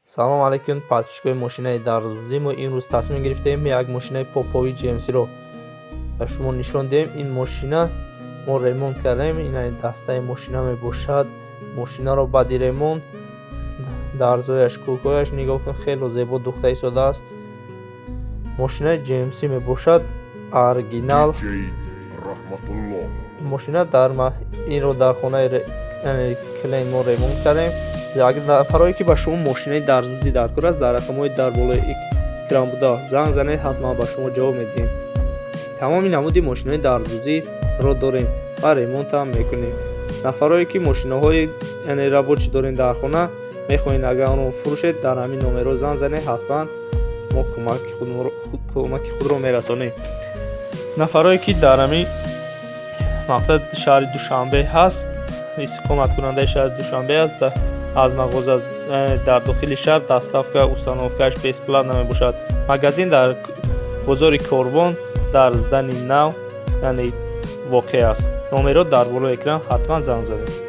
салом алайкум, подписчикои мошинаи дарзузӣ. Мо имрӯз тасмим гирифтем як мошинаи попови GMC-ро ба шумо нишон диҳем. Ин мошина мо ремонт кардем. Ин дастаи мошина мебошад. Мошинаро баъди ремонт дарзояш, кӯкояш нигоҳ кун, хело зебо духта истодааст. Мошинаи GMC мебошад, оригинал. мошина инро дар хонаи клиент мо ремонт кардем. Як нафарое ки ба шумо мошинаи дарзузӣ дар кор аст, дар рақамҳои дар болои экран буда занг занед, ҳатман ба шумо ҷавоб медиҳем. тамоми намуди мошинаи дарзузиро дорем ва ремонт ҳам мекунем. нафарое ки мошинаҳои рабочӣ дорем дар хона, мехоҳед агар онро фурӯшед, дар ҳамин номерҳо занг занед, ҳатман мо кӯмаки худро мерасонем. нафарое ки дар ҳамин мақсад шаҳри Душанбе ҳаст, истиқоматкунандаи шаҳри Душанбе аст, аз мағоза дар дохили шаҳр доставка установкааш бесплатна мебошад. магазин дар бозори Корвон дар здани нав воқеъ аст. номерҳо дар болои экран, ҳатман занг занед.